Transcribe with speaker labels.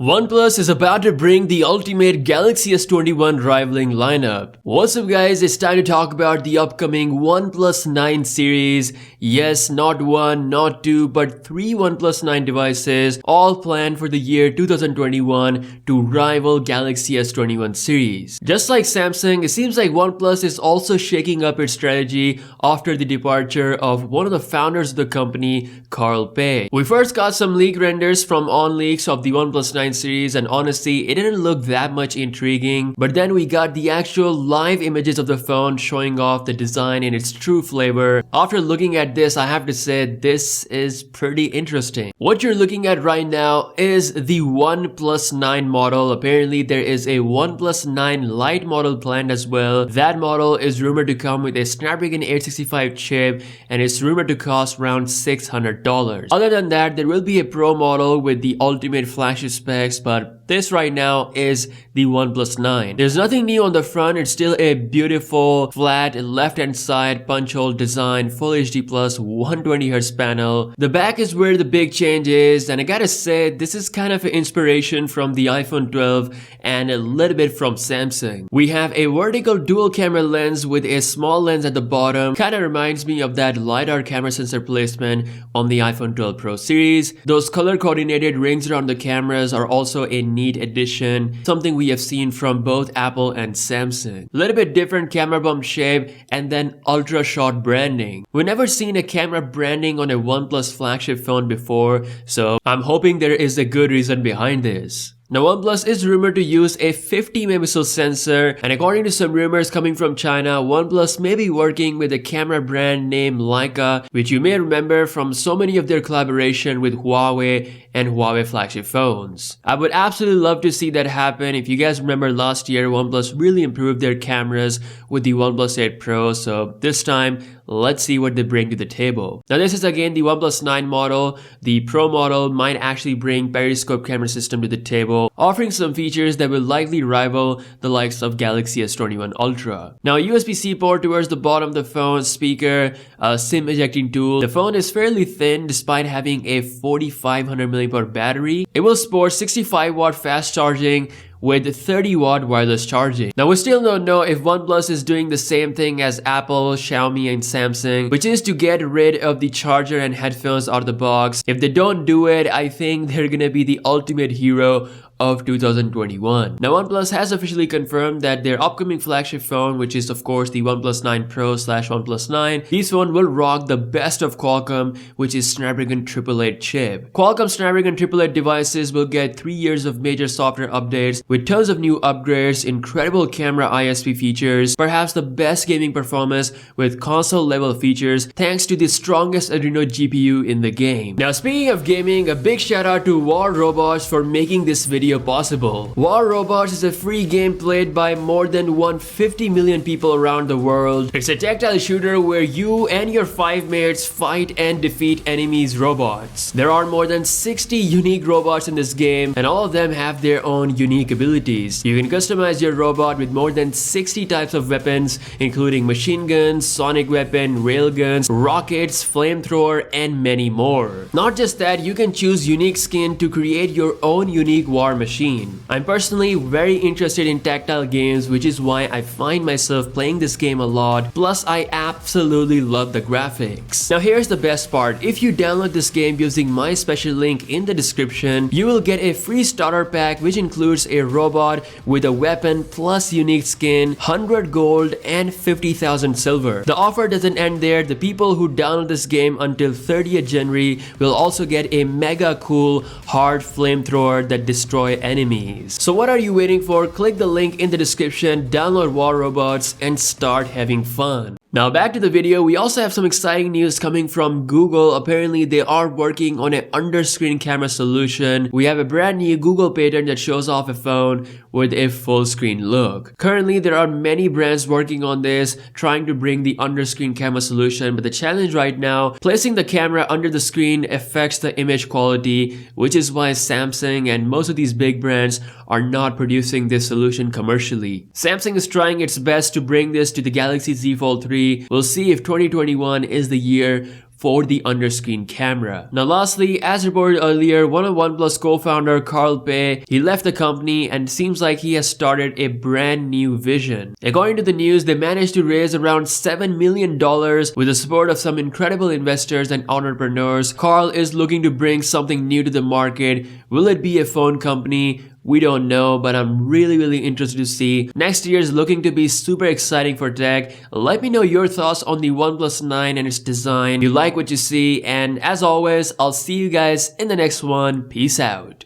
Speaker 1: OnePlus is about to bring the ultimate Galaxy S21 rivaling lineup. What's up guys, it's time to talk about the upcoming OnePlus 9 series. Yes, not one, not two, but three OnePlus 9 devices, all planned for the year 2021 to rival Galaxy S21 series. Just like Samsung, it seems like OnePlus is also shaking up its strategy after the departure of one of the founders of the company, Carl Pei. We first got some leak renders from OnLeaks of the OnePlus 9 series, and honestly it didn't look that much intriguing, but then we got the actual live images of the phone showing off the design in its true flavor. After looking at this, I have to say this is pretty interesting. What you're looking at right now is the OnePlus 9 model. Apparently there is a OnePlus 9 Lite model planned as well. That model is rumored to come with a Snapdragon 865 chip and it's rumored to cost around $600. Other than that, there will be a Pro model with the ultimate flagship specs, but this right now is the OnePlus 9. There's nothing new on the front. It's still a beautiful flat left hand side punch hole design, full HD plus 120Hz panel. The back is where the big change is, and I gotta say this is kind of an inspiration from the iPhone 12 and a little bit from Samsung. We have a vertical dual camera lens with a small lens at the bottom. Kinda reminds me of that LiDAR camera sensor placement on the iPhone 12 Pro series. Those color coordinated rings around the cameras are also a neat addition, something we have seen from both Apple and Samsung. A little bit different camera bump shape and then ultra short branding. We've never seen a camera branding on a OnePlus flagship phone before, so I'm hoping there is a good reason behind this. Now OnePlus is rumored to use a 50 megapixel sensor, and according to some rumors coming from China, OnePlus may be working with a camera brand named Leica, which you may remember from so many of their collaboration with Huawei and Huawei flagship phones. I would absolutely love to see that happen. If you guys remember last year, OnePlus really improved their cameras with the OnePlus 8 Pro, so this time let's see what they bring to the table. Now this is again the OnePlus 9 model. The Pro model might actually bring periscope camera system to the table, offering some features that will likely rival the likes of Galaxy S21 Ultra. Now a USB-C port towards the bottom of the phone, speaker, a SIM ejecting tool. The phone is fairly thin despite having a 4500 mAh battery. It will support 65 watt fast charging with 30 watt wireless charging. Now we still don't know if OnePlus is doing the same thing as Apple, Xiaomi and Samsung, which is to get rid of the charger and headphones out of the box. If they don't do it, I think they're gonna be the ultimate hero of 2021. Now OnePlus has officially confirmed that their upcoming flagship phone, which is of course the OnePlus 9 Pro / OnePlus 9, this phone will rock the best of Qualcomm, which is Snapdragon 888 chip. Qualcomm Snapdragon 888 devices will get 3 years of major software updates with tons of new upgrades, incredible camera ISP features, perhaps the best gaming performance with console level features thanks to the strongest Adreno GPU in the game. Now speaking of gaming, a big shout out to War Robots for making this video possible. War Robots is a free game played by more than 150 million people around the world. It's a tactile shooter where you and your 5 mates fight and defeat enemies' robots. There are more than 60 unique robots in this game, and all of them have their own unique abilities. You can customize your robot with more than 60 types of weapons, including machine guns, sonic weapon, railguns, rockets, flamethrower, and many more. Not just that, you can choose unique skin to create your own unique war machine. I'm personally very interested in tactile games, which is why I find myself playing this game a lot. Plus, I absolutely love the graphics. Now here's the best part. If you download this game using my special link in the description, you will get a free starter pack which includes a robot with a weapon plus unique skin, 100 gold and 50,000 silver. The offer doesn't end there. The people who download this game until 30th January will also get a mega cool hard flamethrower that destroys enemies. So what are you waiting for? Click the link in the description, download War Robots and start having fun. Now back to the video, we also have some exciting news coming from Google. Apparently they are working on an under-screen camera solution. We have a brand new Google patent that shows off a phone with a full screen look. Currently there are many brands working on this, trying to bring the under-screen camera solution, but the challenge right now, placing the camera under the screen affects the image quality, which is why Samsung and most of these big brands are not producing this solution commercially. Samsung is trying its best to bring this to the Galaxy Z Fold 3. We'll see if 2021 is the year for the underscreen camera. Now lastly, as reported earlier, one of OnePlus co-founder Carl Pei, he left the company and seems like he has started a brand new vision. According to the news, they managed to raise around $7 million with the support of some incredible investors and entrepreneurs. Carl is looking to bring something new to the market. Will it be a phone company? We don't know, but I'm really interested to see. Next year is looking to be super exciting for tech. Let me know your thoughts on the OnePlus 9 and its design. You like what you see, and as always, I'll see you guys in the next one. Peace out.